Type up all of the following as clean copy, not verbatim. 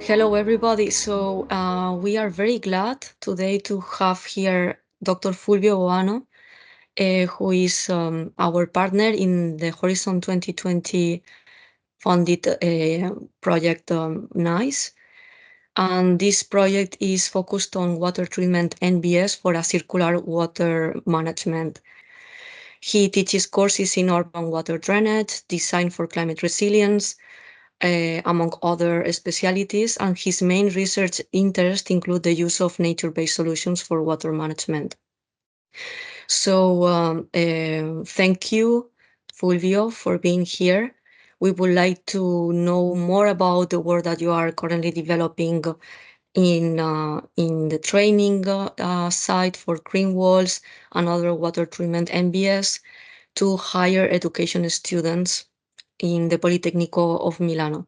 Hello, everybody. We are very glad today to have here Dr. Fulvio Boano, who is our partner in the Horizon 2020 funded project NICE. And this project is focused on water treatment NbS for a circular water management. He teaches courses in urban water drainage, design for climate resilience, among other specialties, and his main research interests include the use of nature-based solutions for water management. Thank you, Fulvio, for being here. We would like to know more about the work that you are currently developing in the training side for green walls and other water treatment NbS to higher education students in the Politecnico of Milano.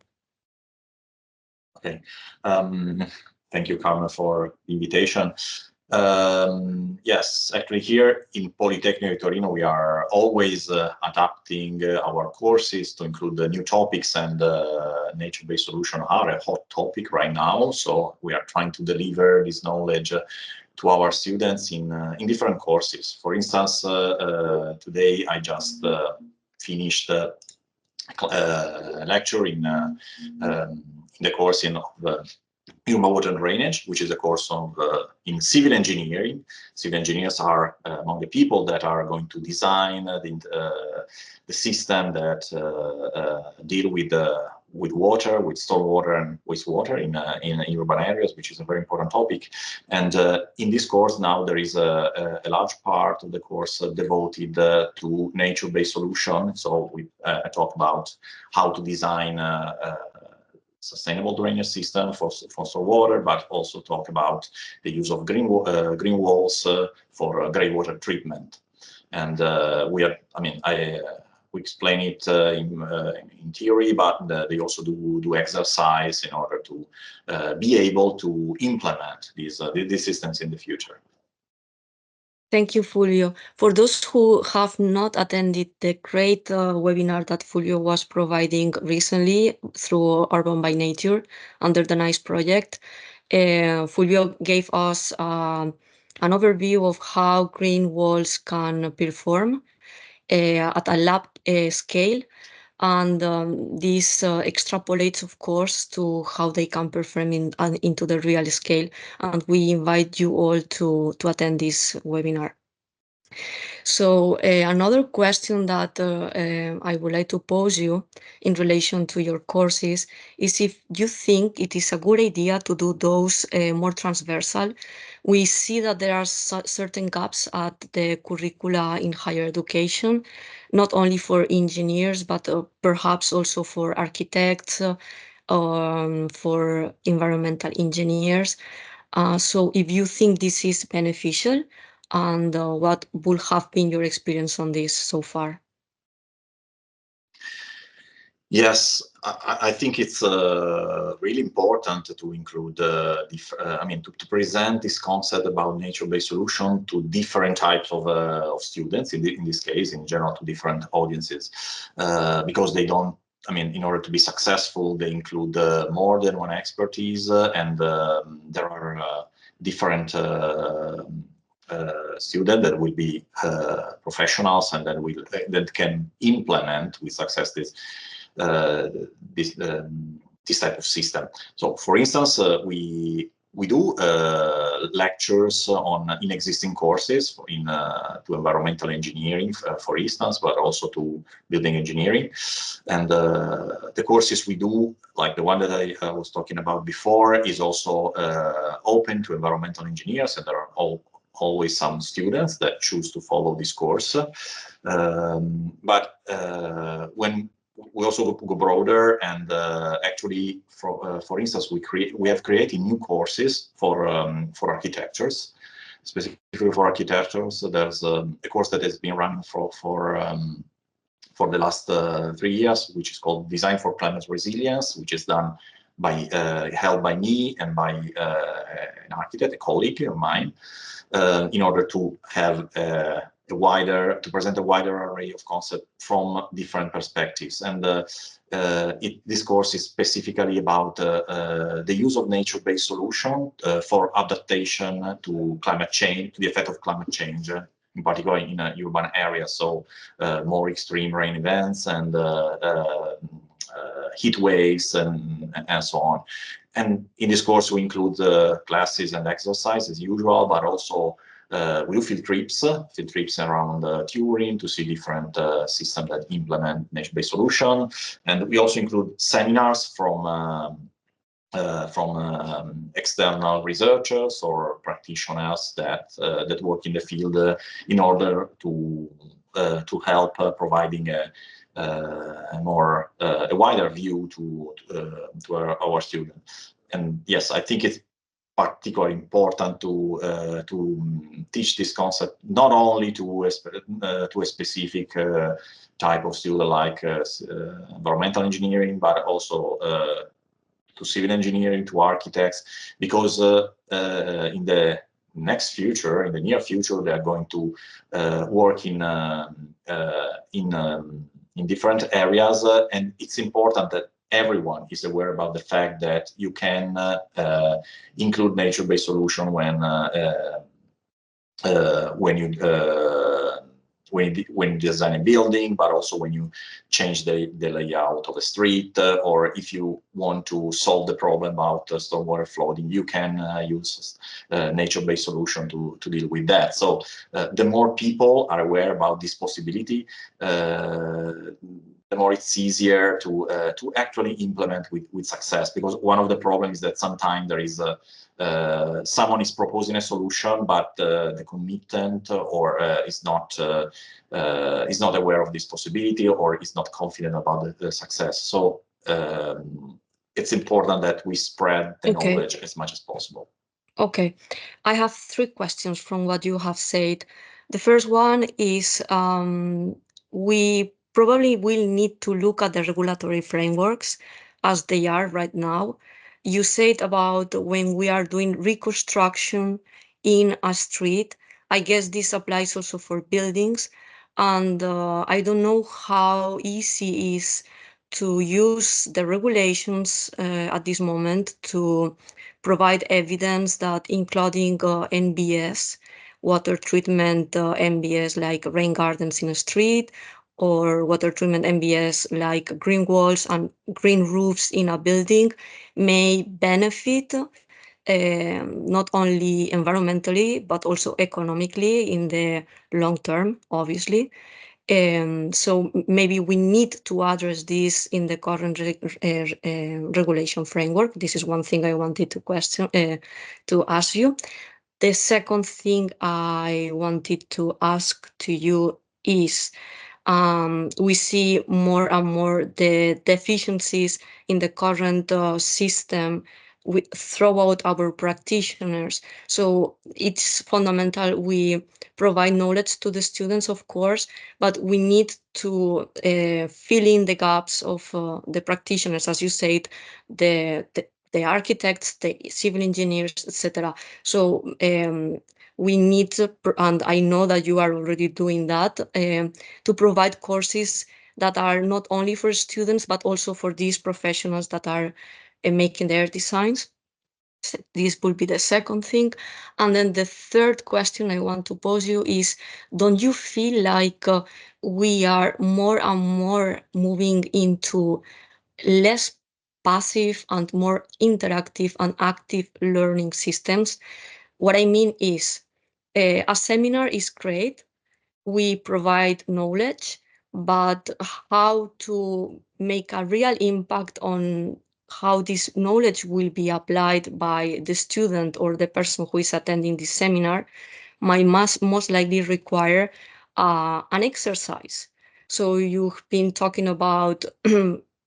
Okay. Thank you, Carmen, for the invitation. Yes, actually here in Politecnico Torino, we are always adapting our courses to include the new topics, and nature-based solutions are a hot topic right now. So we are trying to deliver this knowledge to our students in different courses. For instance, today I just finished a lecture in the course in urban water drainage, which is a course of in civil engineering. Civil engineers are among the people that are going to design the system that deal with water, with stormwater and wastewater in urban areas, which is a very important topic. And in this course now there is a large part of the course devoted to nature-based solutions. So we talk about how to design sustainable drainage system for water, but also talk about the use of green walls for greywater treatment. And we explain it in theory, but they also do exercise in order to be able to implement these systems in the future. Thank you, Fulvio. For those who have not attended the great webinar that Fulvio was providing recently through Urban by Nature under the NICE project, Fulvio gave us an overview of how green walls can perform at a lab scale. And this extrapolates, of course, to how they can perform into the real scale. And we invite you all to attend this webinar. So another question that I would like to pose you in relation to your courses is if you think it is a good idea to do those more transversal. We see that there are certain gaps at the curricula in higher education, not only for engineers, but perhaps also for architects, for environmental engineers. So if you think this is beneficial, and what would have been your experience on this so far? Yes, I think it's really important to include, to present this concept about nature-based solution to different types of students, in this case, in general, to different audiences, because they don't, in order to be successful, they include more than one expertise, and there are different students that will be professionals and that can implement with success this type of system. So, for instance, we do lectures in existing courses to environmental engineering, for instance, but also to building engineering. And the courses we do, like the one that I was talking about before, is also open to environmental engineers, and there are always some students that choose to follow this course. But when we also go broader, and actually, for instance, we have created new courses for architectures, specifically for architectures. So there's a course that has been running for the last 3 years, which is called Design for Climate Resilience, which is done held by me and by an architect, a colleague of mine, in order to have to present a wider array of concepts from different perspectives. And this course is specifically about the use of nature-based solution for adaptation to climate change, to the effect of climate change, in particular in urban areas. So more extreme rain events and heat waves and so on. And in this course, we include classes and exercise as usual, but also we do field trips around Turin to see different systems that implement nature-based solution. And we also include seminars from external researchers or practitioners that work in the field in order to help providing a wider view to our students. And yes, I think it's particularly important to teach this concept not only to a specific type of student like environmental engineering, but also to civil engineering, to architects, because in the near future, they are going to work in different areas, and it's important that everyone is aware about the fact that you can include nature-based solution when you design a building, but also when you change the layout of a street, or if you want to solve the problem about stormwater flooding, you can use nature-based solution to deal with that. So the more people are aware about this possibility, the more it's easier to actually implement with success. Because one of the problems is that sometimes there is someone is proposing a solution, but the committant or is not aware of this possibility or is not confident about the success. So it's important that we spread the knowledge as much as possible. Okay, I have 3 questions from what you have said. The first one is we probably will need to look at the regulatory frameworks as they are right now. You said about when we are doing reconstruction in a street. I guess this applies also for buildings. And I don't know how easy it is to use the regulations at this moment to provide evidence that including NbS, water treatment NbS like rain gardens in a street, or water treatment NbS like green walls and green roofs in a building may benefit not only environmentally, but also economically in the long term, obviously. So maybe we need to address this in the current regulation framework. This is one thing I wanted to ask you. The second thing I wanted to ask to you is we see more and more the deficiencies in the current system throughout our practitioners. So it's fundamental we provide knowledge to the students, of course, but we need to fill in the gaps of the practitioners, as you said, the architects, the civil engineers, etc. So we need to, and I know that you are already doing that, to provide courses that are not only for students, but also for these professionals that are making their designs. This will be the second thing. And then the third question I want to pose you is, don't you feel like we are more and more moving into less passive and more interactive and active learning systems? What I mean is, a seminar is great, we provide knowledge, but how to make a real impact on how this knowledge will be applied by the student or the person who is attending this seminar might most likely require an exercise. So you've been talking about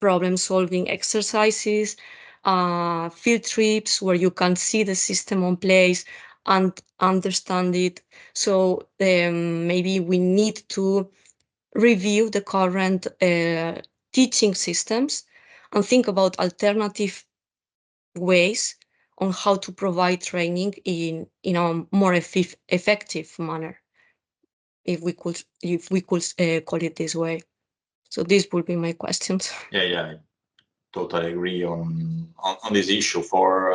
problem-solving exercises, field trips where you can see the system on place and understand it. So maybe we need to review the current teaching systems and think about alternative ways on how to provide training in a more effective manner. if we could call it this way. So this would be my questions. Yeah, I totally agree on this issue. For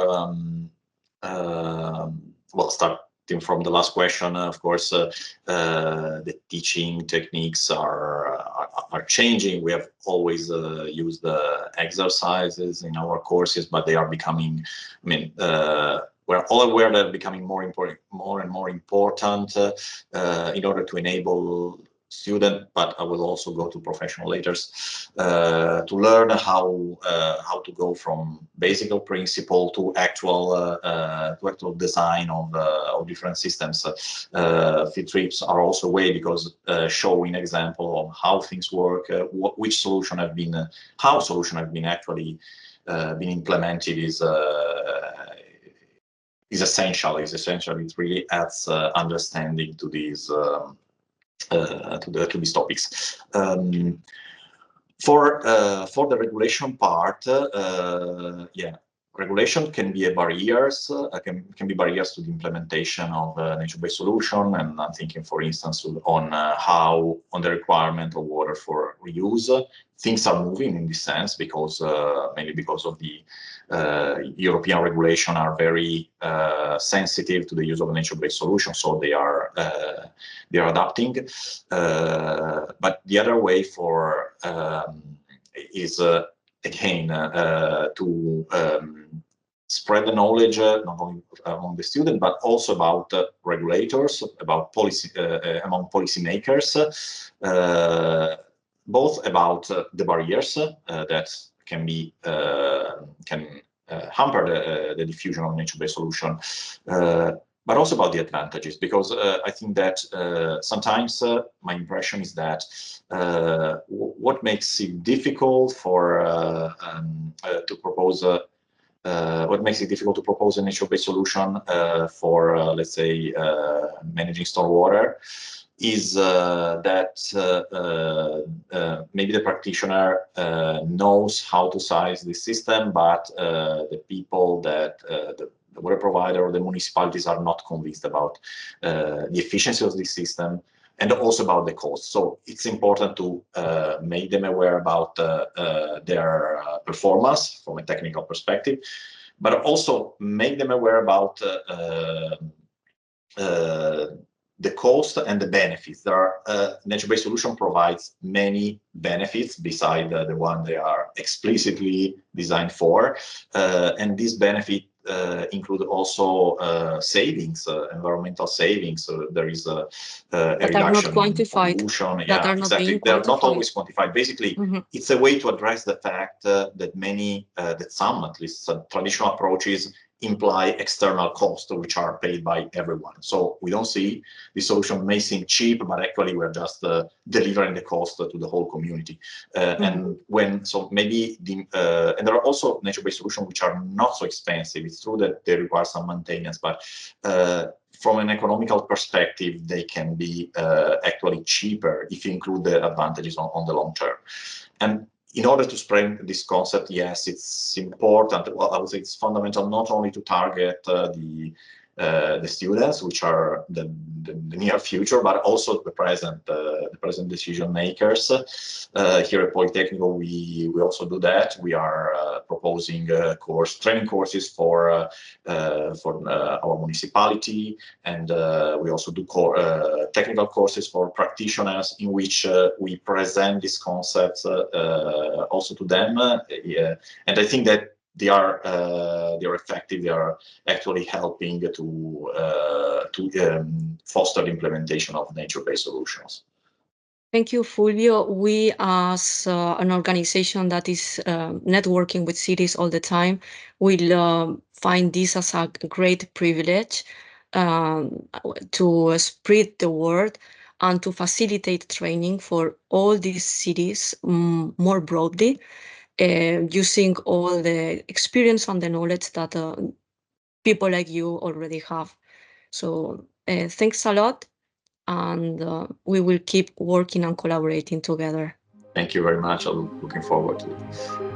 well, starting from the last question, of course, the teaching techniques are changing. We have always used exercises in our courses, but they are becoming, I mean, we're all aware that they're becoming more and more important in order to enable student, but I will also go to professional later, to learn how to go from basic principle to actual design of different systems. Field trips are also a way, because showing example of how things work, which solution have been, how solution have been actually been implemented is essential. It really adds understanding to these. To these topics. For the regulation part, yeah, regulation can be barriers. Can be barriers to the implementation of nature-based solution, and I'm thinking, for instance, on how on the requirement of water for reuse. Things are moving in this sense, because mainly because of the European regulation are very sensitive to the use of nature-based solutions, so they are adapting. But the other way for is again to spread the knowledge not only among the student, but also about regulators, about policy among policymakers, both about the barriers that can be hamper the diffusion of nature-based solution, but also about the advantages, because I think that sometimes my impression is that what makes it difficult for to propose what makes it difficult to propose a nature-based solution for, let's say, managing stormwater is that maybe the practitioner knows how to size the system, but the people that the water provider or the municipalities are not convinced about the efficiency of the system, and also about the cost. So it's important to make them aware about their performance from a technical perspective, but also make them aware about the cost and the benefits. There are nature-based solution provides many benefits beside the one they are explicitly designed for, and these benefits include also savings, environmental savings. So there is a reduction in pollution. Yeah, exactly. They're not always quantified. Basically, it's a way to address the fact that many, that some, at least traditional approaches, imply external costs which are paid by everyone. So we don't see the solution may seem cheap, but actually we're just delivering the cost to the whole community. And when, so maybe the, and there are also nature-based solutions which are not so expensive. It's true that they require some maintenance, but from an economical perspective, they can be actually cheaper if you include the advantages on the long term. And in order to spread this concept, yes, it's important. Well, I would say it's fundamental not only to target the students, which are the near future, but also the present decision makers. Here at Politecnico, we also do that. We are proposing training courses for our municipality, and we also do technical courses for practitioners, in which we present these concepts also to them. And I think that they are effective. They are actually helping to foster the implementation of nature-based solutions. Thank you, Fulvio. We, as an organization that is networking with cities all the time, will find this as a great privilege to spread the word and to facilitate training for all these cities more broadly, using all the experience and the knowledge that people like you already have. So thanks a lot, and we will keep working and collaborating together. Thank you very much. I'm looking forward to it.